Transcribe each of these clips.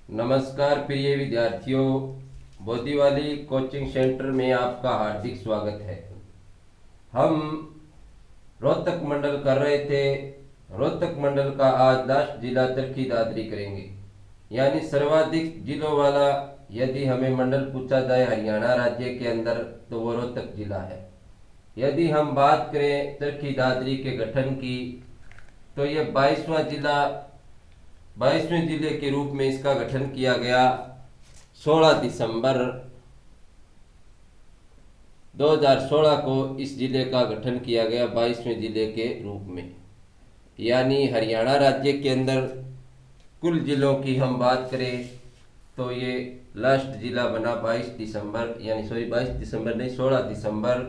नमस्कार प्रिय विद्यार्थियों, बोदीवाली कोचिंग सेंटर में आपका हार्दिक स्वागत है। हम रोहतक मंडल कर रहे थे। रोहतक मंडल का आज लास्ट जिला चरखी दादरी करेंगे, यानी सर्वाधिक जिलों वाला यदि हमें मंडल पूछा जाए हरियाणा राज्य के अंदर तो वो रोहतक जिला है। यदि हम बात करें चरखी दादरी के गठन की तो ये 22वें जिले के रूप में इसका गठन किया गया 16 दिसंबर 2016 को इस जिले का गठन किया गया 22वें जिले के रूप में। यानी हरियाणा राज्य के अंदर कुल जिलों की हम बात करें तो ये लास्ट जिला बना 22 दिसंबर यानी 16 दिसंबर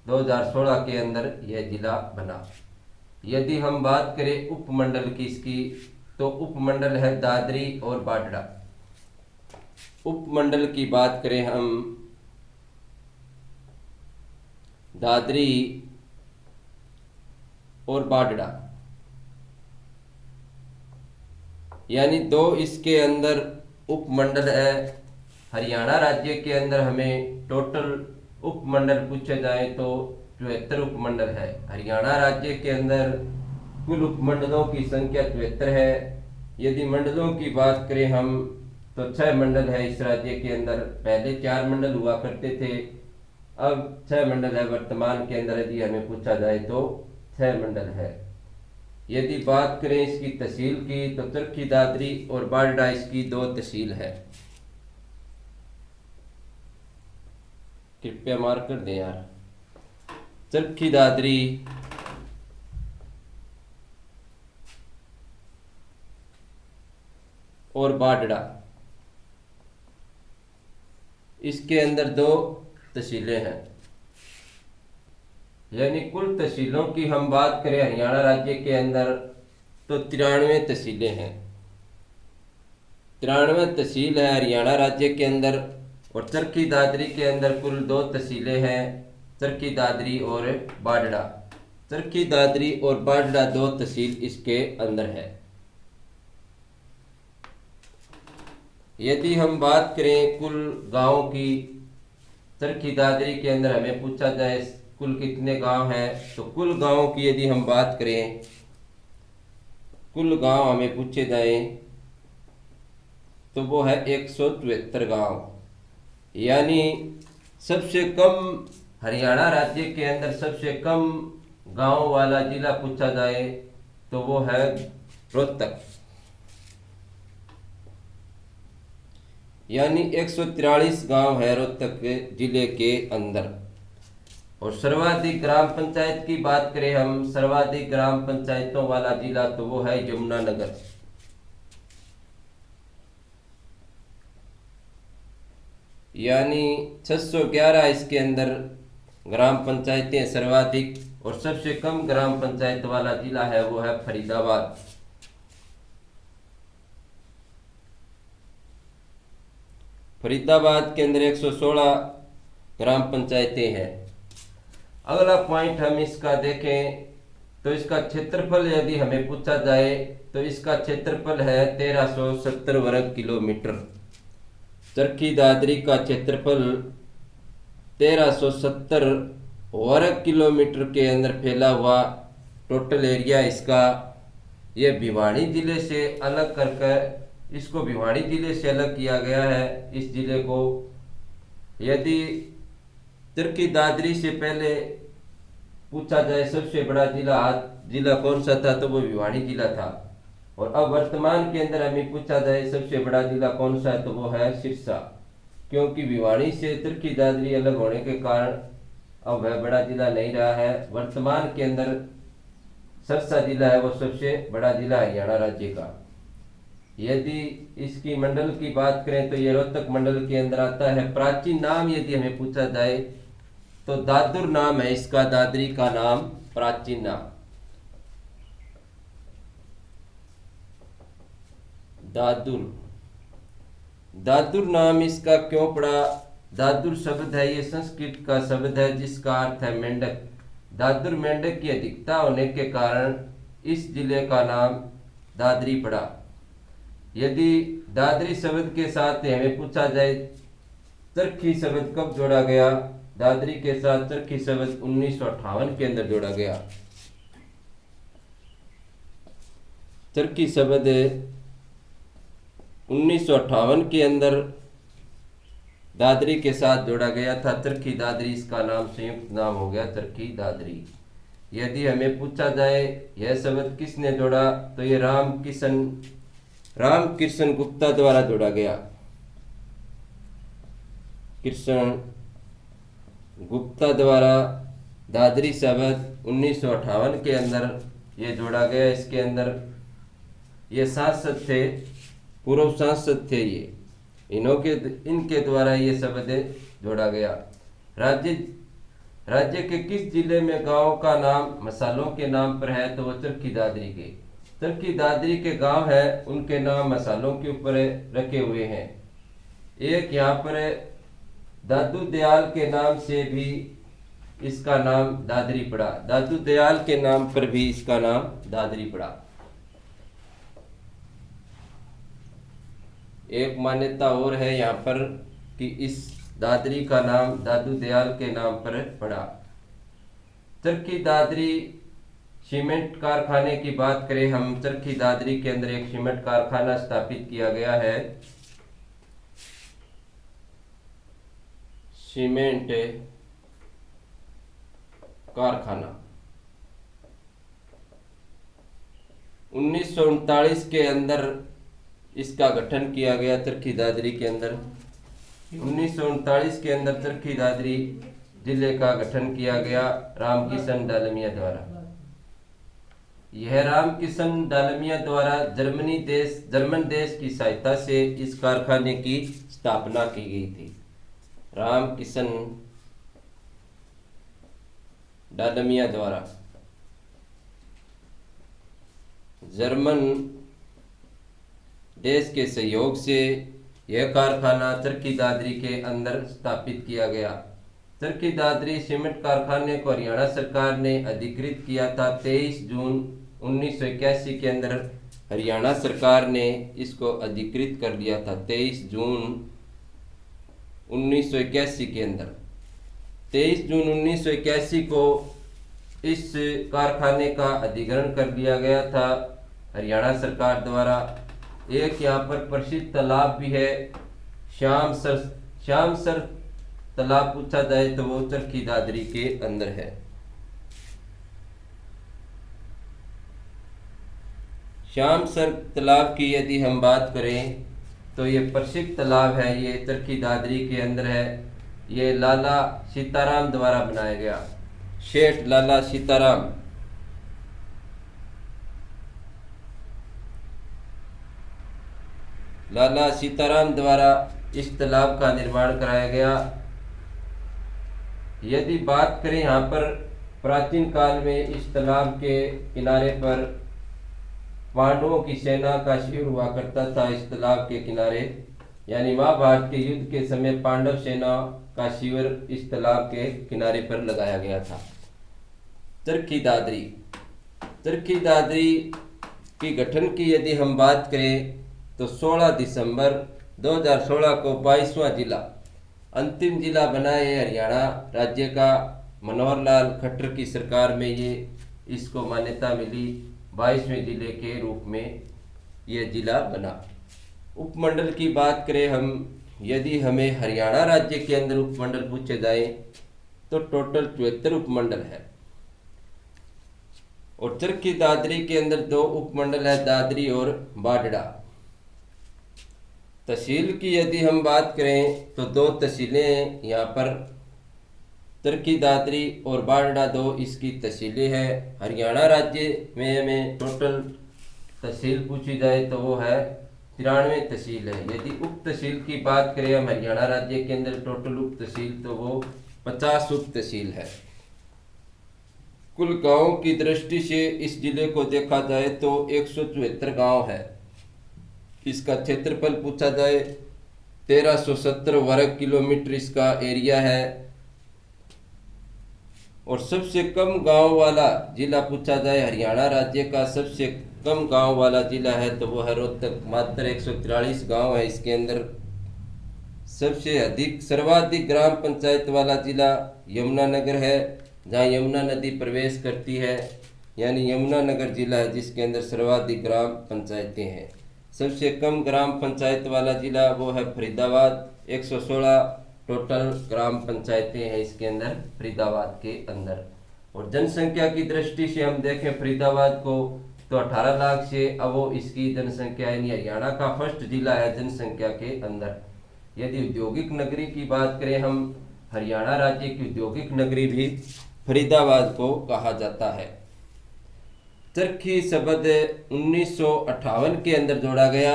2016 के अंदर यह जिला बना। यदि हम बात करें उपमंडल की इसकी तो उपमंडल है दादरी और बाडड़ा। उपमंडल की बात करें हम दादरी और बाडड़ा, यानी दो इसके अंदर उपमंडल है। हरियाणा राज्य के अंदर हमें टोटल उपमंडल पूछे जाए तो 74 उपमंडल है। हरियाणा राज्य के अंदर कुल उपमंडलों की संख्या 74 है। यदि मंडलों की बात करें हम तो 6 मंडल है इस राज्य के अंदर। पहले 4 मंडल हुआ करते थे, अब 6 मंडल है वर्तमान के अंदर। यदि हमें पूछा जाए तो 6 मंडल है। यदि बात करें इसकी तहसील की तो चरखी दादरी और बाडड़ा इसकी 2 तहसील है। कृपया मार्क कर दें यार। चरखी दादरी और बाडड़ा इसके अंदर 2 तहसीलें हैं। यानी कुल तहसीलों की हम बात करें हरियाणा राज्य के अंदर तो 93 तहसीलें हैं। 93 तहसील है हरियाणा राज्य के अंदर। और चरखी दादरी के अंदर कुल 2 तहसीलें हैं, चरखी दादरी और बाडड़ा। चरखी दादरी और बाडड़ा 2 तहसील इसके अंदर है। यदि हम बात करें कुल गांवों की, चरखी दादरी के अंदर हमें पूछा जाए कुल कितने गांव हैं तो कुल गांवों की यदि हम बात करें, कुल गांव हमें पूछे जाए तो वो है 174 गांव। यानी सबसे कम हरियाणा राज्य के अंदर सबसे कम गांव वाला जिला पूछा जाए तो वो है रोहतक। यानी 143 गांव है रोहतक जिले के अंदर। और सर्वाधिक ग्राम पंचायत की बात करें हम, सर्वाधिक ग्राम पंचायतों वाला जिला तो वो है यमुनानगर। यानी 611 इसके अंदर ग्राम पंचायतें सर्वाधिक। और सबसे कम ग्राम पंचायत वाला जिला है वो है फरीदाबाद। फरीदाबाद के अंदर 116 ग्राम पंचायतें हैं। अगला पॉइंट हम इसका देखें तो इसका क्षेत्रफल यदि हमें पूछा जाए तो इसका क्षेत्रफल है 1370 वर्ग किलोमीटर। चरखी दादरी का क्षेत्रफल 1370 वर्ग किलोमीटर के अंदर फैला हुआ टोटल एरिया इसका। ये भिवाड़ी जिले से अलग करके इसको भिवाड़ी जिले से अलग किया गया है इस जिले को। यदि चरखी दादरी से पहले पूछा जाए सबसे बड़ा जिला कौन सा था तो वो भिवाड़ी जिला था। और अब वर्तमान के अंदर हमें पूछा जाए सबसे बड़ा जिला कौन सा है तो वो है सिरसा। क्योंकि भिवाड़ी से चरखी दादरी अलग होने के कारण अब वह बड़ा जिला नहीं रहा है। वर्तमान के अंदर सिरसा जिला है वो सबसे बड़ा जिला हरियाणा राज्य का। यदि इसकी मंडल की बात करें तो ये रोहतक मंडल के अंदर आता है। प्राचीन नाम यदि हमें पूछा जाए तो दादुर नाम है इसका, दादरी का नाम प्राचीन नाम दादुर। दादुर नाम इसका क्यों पड़ा? दादुर शब्द है ये संस्कृत का शब्द है जिसका अर्थ है मेंढक। दादुर मेंढक की अधिकता होने के कारण इस जिले का नाम दादरी पड़ा। यदि दादरी शब्द के साथ हमें पूछा जाए चरखी शब्द कब जोड़ा गया, दादरी के साथ चरखी शब्द 1958 के अंदर जोड़ा गया। चरखी शब्द 1958 के अंदर दादरी के साथ जोड़ा गया था। चरखी दादरी इसका नाम संयुक्त नाम हो गया चरखी दादरी। यदि हमें पूछा जाए यह शब्द किसने जोड़ा, तो ये राम कृष्ण गुप्ता द्वारा जोड़ा गया। कृष्ण गुप्ता द्वारा दादरी शब्द 1958 के अंदर ये जोड़ा गया। इसके अंदर ये सांसद थे, पूर्व सांसद थे, ये इनके द्वारा ये शब्द जोड़ा गया। राज्य के किस जिले में गांव का नाम मसालों के नाम पर है, तो वो चरखी दादरी के। चरखी दादरी के गांव है, उनके नाम मसालों के ऊपर रखे हुए हैं। एक यहाँ पर दादू दयाल के नाम से भी इसका नाम दादरी पड़ा। दादू दयाल के नाम पर भी इसका नाम दादरी पड़ा। एक मान्यता और है यहाँ पर कि इस दादरी का नाम दादू दयाल के नाम पर पड़ा। चरखी दादरी सीमेंट कारखाने की बात करें हम, चरखी दादरी के अंदर एक सीमेंट कारखाना स्थापित किया गया है। सीमेंट कारखाना 1939 के अंदर इसका गठन किया गया। चरखी दादरी के अंदर 1939 के अंदर चरखी दादरी जिले का गठन किया गया रामकिशन डालमिया द्वारा। यह रामकिशन डालमिया द्वारा जर्मन देश की सहायता से इस कारखाने की स्थापना की गई थी। रामकिशन डालमिया द्वारा जर्मन देश के सहयोग से यह कारखाना चरखी दादरी के अंदर स्थापित किया गया। चरखी दादरी सीमेंट कारखाने को हरियाणा सरकार ने अधिकृत किया था 23 जून 1981 के अंदर। हरियाणा सरकार ने इसको अधिकृत कर दिया था 23 जून 1981 के अंदर। 23 जून 1981 को इस कारखाने का अधिग्रहण कर दिया गया था हरियाणा सरकार द्वारा। एक यहाँ पर प्रसिद्ध तालाब भी है, श्याम सर तालाब पूछा जाए तो वो चरखी दादरी के अंदर है। श्याम सर तालाब की यदि हम बात करें तो ये प्रसिद्ध तालाब है, ये चरखी दादरी के अंदर है। ये लाला सीताराम द्वारा बनाया गया, शेठ लाला सीताराम। लाला सीताराम द्वारा इस तालाब का निर्माण कराया गया। यदि बात करें यहाँ पर प्राचीन काल में इस तालाब के किनारे पर पांडवों की सेना का शिविर हुआ करता था। इस तालाब के किनारे यानी महाभारत के युद्ध के समय पांडव सेना का शिविर इस तालाब के किनारे पर लगाया गया था। चरखी दादरी की गठन की यदि हम बात करें तो 16 दिसंबर 2016 को 22वां जिला अंतिम जिला बना है हरियाणा राज्य का। मनोहर लाल खट्टर की सरकार में ये इसको मान्यता मिली, 22वें जिले के रूप में ये जिला बना। उपमंडल की बात करें हम, यदि हमें हरियाणा राज्य के अंदर उपमंडल पूछे जाए तो टोटल 74 उपमंडल है। और चरखी दादरी के अंदर 2 उपमंडल है, दादरी और बाडड़ा। तहसील की यदि हम बात करें तो 2 तहसीलें यहाँ पर, चरखी दादरी और बाडड़ा 2 इसकी तहसीलें हैं। हरियाणा राज्य में हमें टोटल तहसील पूछी जाए तो वो है 93 तहसील है। यदि उप तहसील की बात करें हम हरियाणा राज्य के अंदर टोटल उप तहसील तो वो 50 उप तहसील है। कुल गांवों की दृष्टि से इस जिले को देखा जाए तो 174 गांव है। इसका क्षेत्रफल पूछा जाए 1370 वर्ग किलोमीटर इसका एरिया है। और सबसे कम गांव वाला जिला पूछा जाए, हरियाणा राज्य का सबसे कम गांव वाला जिला है तो वो है रोहतक। मात्र 143 गांव है इसके अंदर। सबसे अधिक सर्वाधिक ग्राम पंचायत वाला जिला यमुनानगर है, जहाँ यमुना नदी प्रवेश करती है, यानी यमुनानगर जिला है जिसके अंदर सर्वाधिक ग्राम पंचायतें हैं। सबसे कम ग्राम पंचायत वाला जिला वो है फरीदाबाद, 116 टोटल ग्राम पंचायतें हैं इसके अंदर, फरीदाबाद के अंदर। और जनसंख्या की दृष्टि से हम देखें फरीदाबाद को तो 18 लाख से अब वो इसकी जनसंख्या, यानी हरियाणा का फर्स्ट जिला है जनसंख्या के अंदर। यदि औद्योगिक नगरी की बात करें हम, हरियाणा राज्य की औद्योगिक नगरी भी फरीदाबाद को कहा जाता है। चरखी शब्द 1958 के अंदर जोड़ा गया।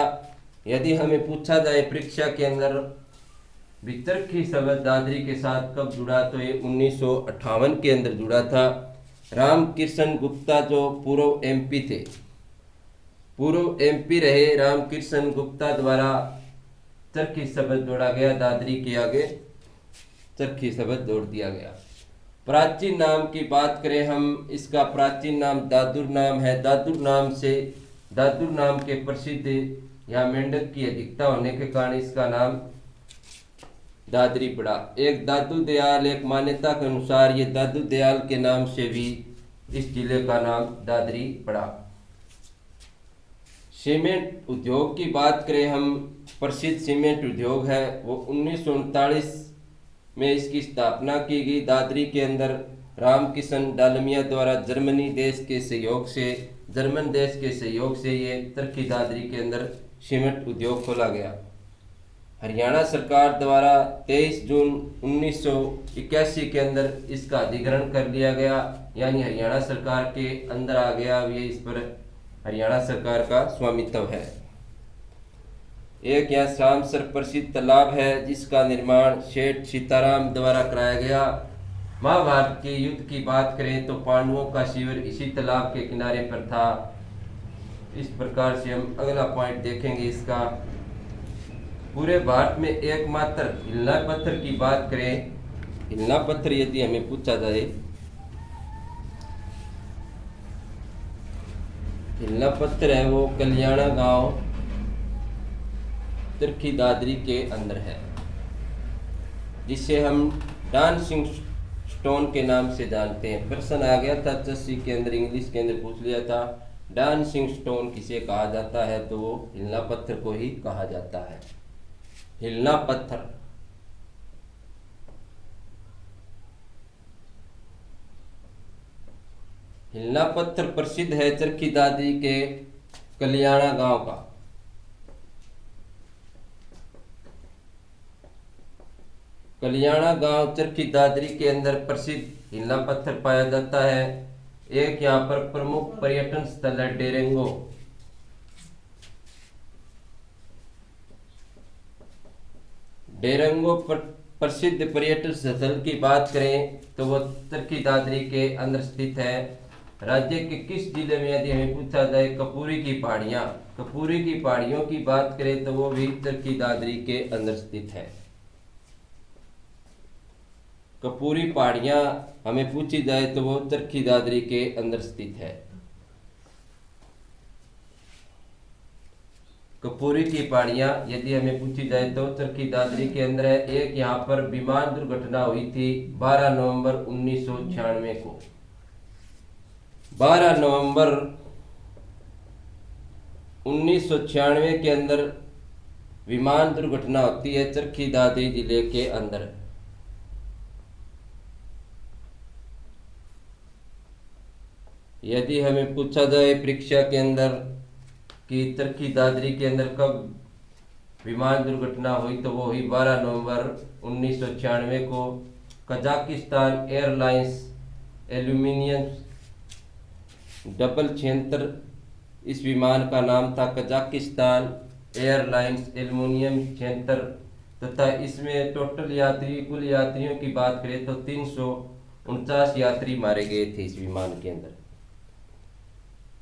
यदि हमें पूछा जाए परीक्षा के अंदर भी चरखी शब्द दादरी के साथ कब जुड़ा, तो ये 1958 के अंदर जुड़ा था। रामकृष्ण गुप्ता जो पूर्व एमपी थे, पूर्व एमपी रहे रामकृष्ण गुप्ता द्वारा चरखी शब्द जोड़ा गया, दादरी के आगे चरखी शब्द जोड़ दिया गया। प्राचीन नाम की बात करें हम, इसका प्राचीन नाम दादुर नाम है। दादुर नाम के प्रसिद्ध यहाँ मेंढक की अधिकता होने के कारण इसका नाम दादरी पड़ा। एक दादू दयाल, एक मान्यता के अनुसार ये दादू दयाल के नाम से भी इस जिले का नाम दादरी पड़ा। सीमेंट उद्योग की बात करें हम, प्रसिद्ध सीमेंट उद्योग है वो 1939 में इसकी स्थापना की गई दादरी के अंदर। रामकिशन डालमिया द्वारा जर्मन देश के सहयोग से ये चरखी दादरी के अंदर सीमेंट उद्योग खोला गया। हरियाणा सरकार द्वारा 23 जून 1981 के अंदर इसका अधिग्रहण कर लिया गया, यानी हरियाणा सरकार के अंदर आ गया। अब ये इस पर हरियाणा सरकार का स्वामित्व है। एक यहाँ शामसर प्रसिद्ध तालाब है जिसका निर्माण सेठ सीताराम द्वारा कराया गया। महाभारत के युद्ध की बात करें तो पांडवों का शिविर इसी तालाब के किनारे पर था। इस प्रकार से हम अगला पॉइंट देखेंगे इसका। पूरे भारत में एकमात्र हिलना पत्थर की बात करें, हिलना पत्थर यदि हमें पूछा जाए, हिलना पत्थर है वो कल्याणा गांव चरखी दादरी के अंदर है, जिसे हम डांसिंग स्टोन के नाम से जानते हैं। प्रश्न आ गया था चस्सी के अंदर, इंग्लिश के अंदर पूछ लिया था डांसिंग स्टोन किसे कहा जाता है, तो वो हिलना पत्थर को ही कहा जाता है। हिलना पत्थर हिलना पत्थर प्रसिद्ध है चरखी दादरी के कल्याणा गांव का। कल्याणा गांव चरखी दादरी के अंदर प्रसिद्ध हिलना पत्थर पाया जाता है। एक यहाँ पर प्रमुख पर्यटन स्थल है डेरेंगो। डेरेंगो पर प्रसिद्ध पर्यटन स्थल की बात करें तो वो चरखी दादरी के अंदर स्थित है। राज्य के किस जिले में यदि हमें पूछा जाए, कपूरी की पहाड़ियाँ, कपूरी की पहाड़ियों की बात करें तो वो भी चरखी दादरी के अंदर स्थित है। कपूरी पहाड़ियाँ हमें पूछी जाए तो वो चरखी दादरी के अंदर स्थित है। कपूरी की पहाड़ियाँ यदि हमें पूछी जाए तो चरखी दादरी के अंदर है। एक यहाँ पर विमान दुर्घटना हुई थी 12 नवंबर 1996 को। 12 नवंबर 1996 के अंदर विमान दुर्घटना होती है चरखी दादरी जिले के अंदर। यदि हमें पूछा जाए परीक्षा के अंदर कि चरखी दादरी के अंदर कब विमान दुर्घटना हुई, तो वो हुई 12 नवंबर 1996 को। कजाकिस्तान एयरलाइंस एल्यूमिनियम 776 इस विमान का नाम था, कजाकिस्तान एयरलाइंस एल्यूमिनियम 76, तथा इसमें कुल यात्रियों की बात करें तो 349 यात्री मारे गए थे इस विमान के अंदर।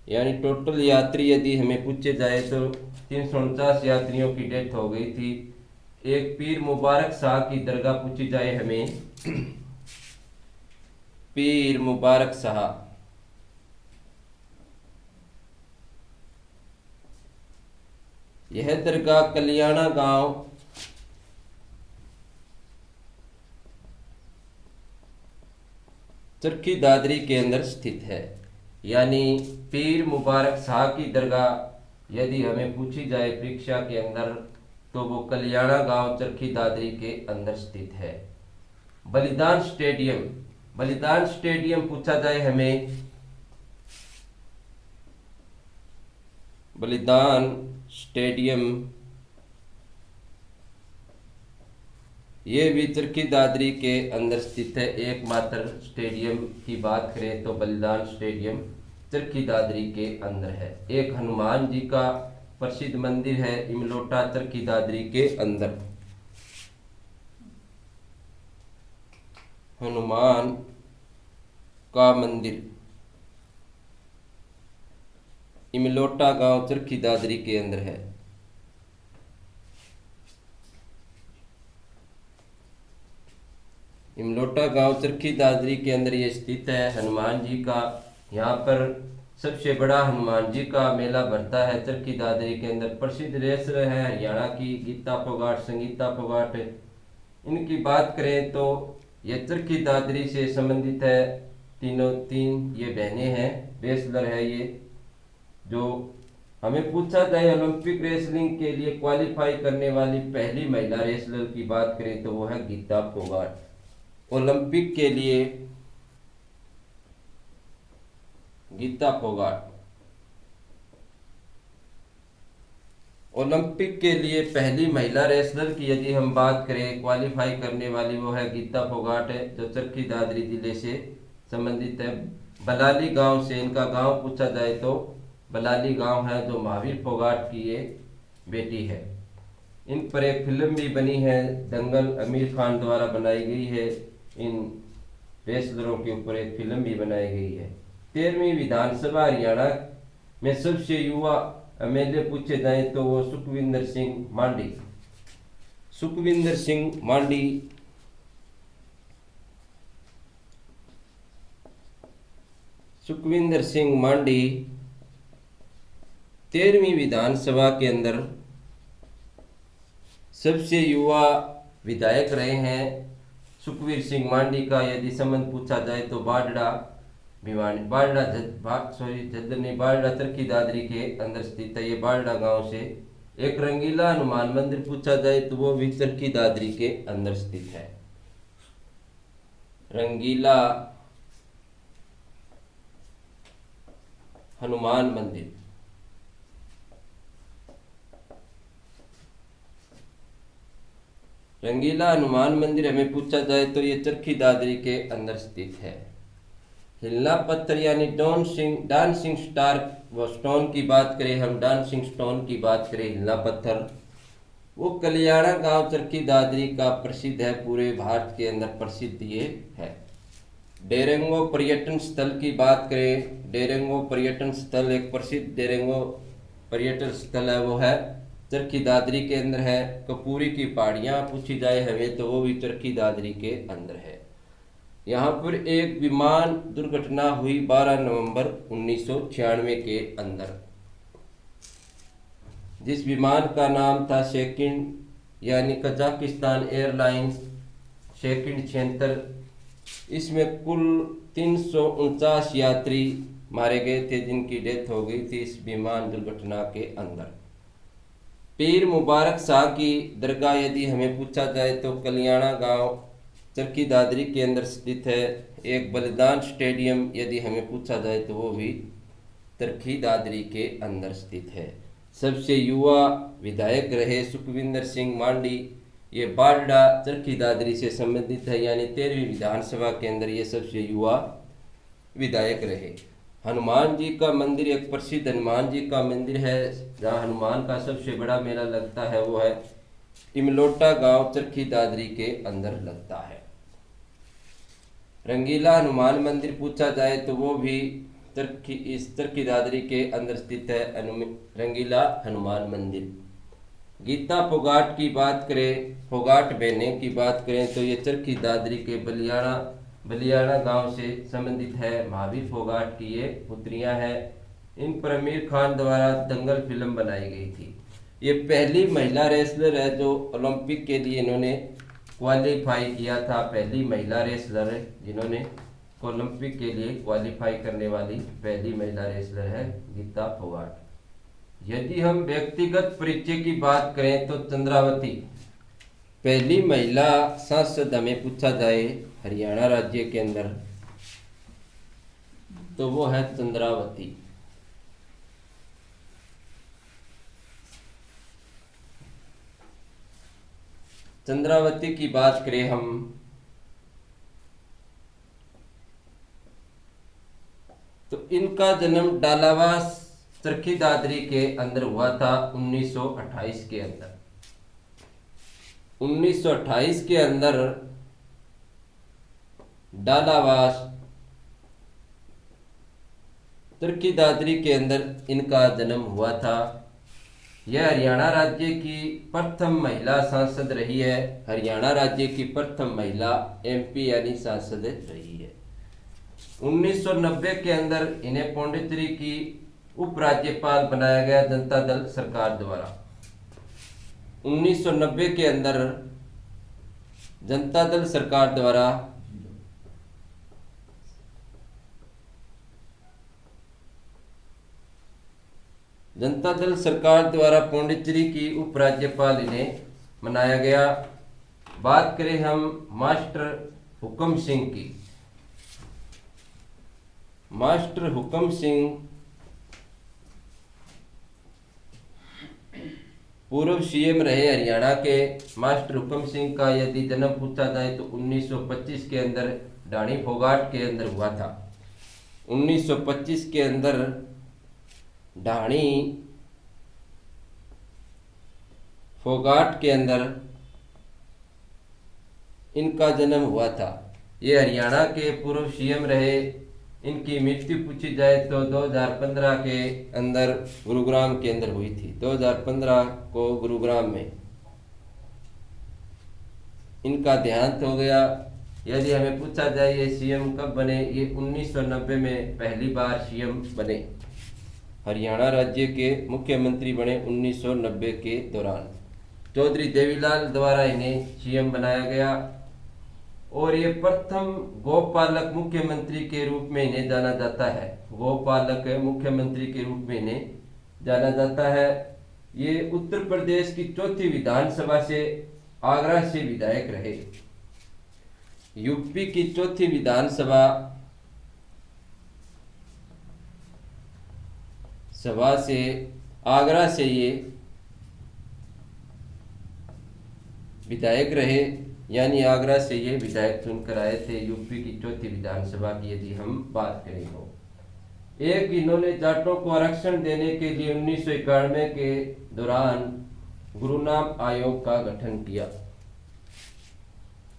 यानी टोटल यात्री यदि हमें पूछे जाए तो 349 यात्रियों की डेथ हो गई थी। एक पीर मुबारक शाह की दरगाह पूछी जाए हमें पीर मुबारक शाह। यह दरगाह कल्याणा गांव चरखी दादरी के अंदर स्थित है। यानी पीर मुबारक शाह की दरगाह यदि हमें पूछी जाए परीक्षा के अंदर तो वो कल्याणा गांव चरखी दादरी के अंदर स्थित है। बलिदान स्टेडियम, बलिदान स्टेडियम पूछा जाए हमें, बलिदान स्टेडियम ये भी चरखी दादरी के अंदर स्थित है। एकमात्र स्टेडियम की बात करें तो बलिदान स्टेडियम चरखी दादरी के अंदर है। एक हनुमान जी का प्रसिद्ध मंदिर है इमलोटा चरखी दादरी के अंदर। हनुमान का मंदिर इमलोटा गांव चरखी दादरी के अंदर है। इमलोटा गांव चरखी दादरी के अंदर ये स्थित है। हनुमान जी का यहाँ पर सबसे बड़ा हनुमान जी का मेला भरता है चरखी दादरी के अंदर। प्रसिद्ध रेसलर है हरियाणा की गीता फोगाट, संगीता फोगाट। इनकी बात करें तो ये चरखी दादरी से संबंधित है। तीन ये बहनें हैं, रेसलर है ये। जो हमें पूछा जाए ओलंपिक रेसलिंग के लिए क्वालिफाई करने वाली पहली महिला रेसलर की बात करें तो वो है गीता फोगाट। ओलंपिक के लिए गीता फोगाट, ओलंपिक के लिए पहली महिला रेसलर की यदि हम बात करें क्वालिफाई करने वाली वो है गीता फोगाट है, जो चरखी दादरी जिले से संबंधित है। बलाली गांव से इनका गांव पूछा जाए तो बलाली गांव है, जो महावीर फोगाट की ये बेटी है। इन पर एक फिल्म भी बनी है दंगल, आमिर खान द्वारा बनाई गई है। इन रेसलरों के ऊपर एक फिल्म भी बनाई गई है। 13वीं विधानसभा हरियाणा में सबसे युवा एमएलए पूछे जाए तो वो सुखविंदर सिंह मांडी। सुखविंदर सिंह मांडी सुखविंदर सिंह मांडी 13वीं विधानसभा के अंदर सबसे युवा विधायक रहे हैं। सुखवीर सिंह मांडी का यदि संबंध पूछा जाए तो बाडड़ा भिवानी, बाडड़ा चरखी दादरी के अंदर स्थित है। ये बाडड़ा गांव से। एक रंगीला हनुमान मंदिर पूछा जाए तो वो भी चरखी दादरी के अंदर स्थित है। रंगीला हनुमान मंदिर, रंगीला हनुमान मंदिर हमें पूछा जाए तो ये चरखी दादरी के अंदर स्थित है। हिलना पत्थर यानी डांसिंग स्टार वो स्टोन की बात करें हम, डांसिंग स्टोन की बात करें हिलना पत्थर, वो कल्याणा गांव चरखी दादरी का प्रसिद्ध है। पूरे भारत के अंदर प्रसिद्ध ये है। डेरेंगो पर्यटन स्थल की बात करें, डेरेंगो पर्यटन स्थल एक प्रसिद्ध डेरेंगो पर्यटन स्थल है, वो है चरखी दादरी के अंदर है। कपूरी की पहाड़ियाँ पूछी जाए हमें तो वो भी चरखी दादरी के अंदर है। यहाँ पर एक विमान दुर्घटना हुई 12 नवंबर 1996 के अंदर, जिस विमान का नाम था शेकिन यानी कजाकिस्तान एयरलाइंस शेकिन 76। इसमें कुल 349 यात्री मारे गए थे जिनकी डेथ हो गई थी इस विमान दुर्घटना के अंदर। पीर मुबारक शाह की दरगाह यदि हमें पूछा जाए तो कल्याणा गांव चरखी दादरी के अंदर स्थित है। एक बलिदान स्टेडियम यदि हमें पूछा जाए तो वो भी चरखी दादरी के अंदर स्थित है। सबसे युवा विधायक रहे सुखविंदर सिंह मांडी, ये बाडड़ा चरखी दादरी से संबंधित है, यानी 13वीं विधानसभा के अंदर ये सबसे युवा विधायक रहे। हनुमान जी का मंदिर एक प्रसिद्ध हनुमान जी का मंदिर है, जहाँ हनुमान का सबसे बड़ा मेला लगता है वो है इमलोटा गांव चरखी दादरी के अंदर लगता है। रंगीला हनुमान मंदिर पूछा जाए तो वो भी चरखी दादरी के अंदर स्थित है, रंगीला हनुमान मंदिर। गीता फोगाट की बात करें, फोगाट बहने की बात करें तो ये चरखी दादरी के बलियाड़ा बलियाना गांव से संबंधित है। महावीर फोगाट की ये पुत्रियां हैं। इन पर आमिर खान द्वारा दंगल फिल्म बनाई गई थी। ये पहली महिला रेसलर है जो ओलंपिक के लिए इन्होंने क्वालिफाई किया था। पहली महिला रेसलर है जिन्होंने ओलंपिक के लिए क्वालिफाई करने वाली पहली महिला रेसलर है गीता फोगाट। यदि हम व्यक्तिगत परिचय की बात करें तो चंद्रावती पहली महिला सांसद हमें पूछा जाए हरियाणा राज्य के अंदर तो वो है चंद्रावती। चंद्रावती की बात करें हम तो इनका जन्म डालावास चरखी दादरी के अंदर हुआ था 1928 के अंदर। 1928 के अंदर डालावास चरखी दादरी के अंदर इनका जन्म हुआ था। यह हरियाणा राज्य की प्रथम महिला सांसद रही है। हरियाणा राज्य की प्रथम महिला एमपी यानी सांसद रही है। 1990 के अंदर इन्हें पौंडीचेरी की उपराज्यपाल बनाया गया जनता दल सरकार द्वारा। 1990 के अंदर जनता दल सरकार द्वारा पौंडीचेरी की उपराज्यपाल इन्हें बनाया गया। बात करें हम मास्टर हुक्म सिंह की। मास्टर हुक्म सिंह पूर्व सीएम रहे हरियाणा के। मास्टर हुक्म सिंह का यदि जन्म पूछा जाए तो 1925 के अंदर ढाणी फोगाट के अंदर हुआ था। 1925 के अंदर ढाणी फोगाट के अंदर इनका जन्म हुआ था। ये हरियाणा के पूर्व सीएम रहे। इनकी मृत्यु पूछी जाए तो 2015 के अंदर गुरुग्राम के अंदर हुई थी। 2015 को गुरुग्राम में इनका देहांत हो गया। यदि हमें पूछा जाए ये सीएम कब बने, ये 1990 में पहली बार सीएम बने। हरियाणा राज्य के मुख्यमंत्री बने 1990 के दौरान। चौधरी देवीलाल द्वारा इन्हें सीएम बनाया गया और ये प्रथम गोपालक मुख्यमंत्री के रूप में इन्हें जाना जाता है। गोपालक मुख्यमंत्री के रूप में इन्हें जाना जाता है। ये उत्तर प्रदेश की चौथी विधानसभा से आगरा से विधायक रहे। यूपी की चौथी विधानसभा से आगरा से ये विधायक रहे, यानी आगरा से ये विधायक चुनकर आए थे। यूपी की चौथी विधानसभा की यदि हम बात करें तो एक इन्होंने जाटों को आरक्षण देने के लिए 1991 के दौरान गुरुनाम आयोग का गठन किया।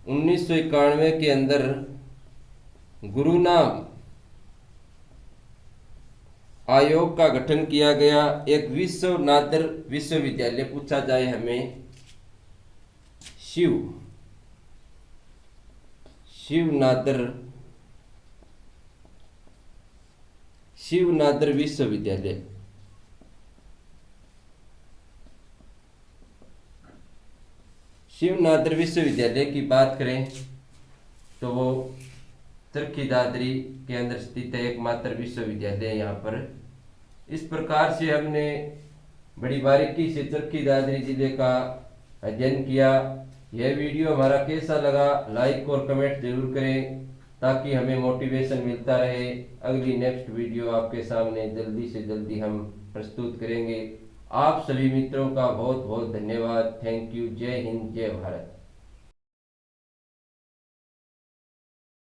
1991 के अंदर गुरुनाम आयोग का गठन किया गया। एक विश्वनाथर विश्वविद्यालय पूछा जाए हमें, शिवनाथर विश्वविद्यालय। शिवनाथर विश्वविद्यालय की बात करें तो वो चरखी दादरी के अंदर स्थित है, एकमात्र विश्वविद्यालय यहाँ पर। इस प्रकार से हमने बड़ी बारीकी से चरखी दादरी जिले का अध्ययन किया। यह वीडियो हमारा कैसा लगा लाइक और कमेंट जरूर करें ताकि हमें मोटिवेशन मिलता रहे। अगली नेक्स्ट वीडियो आपके सामने जल्दी से जल्दी हम प्रस्तुत करेंगे। आप सभी मित्रों का बहुत बहुत धन्यवाद। Thank you. जय हिंद, जय भारत।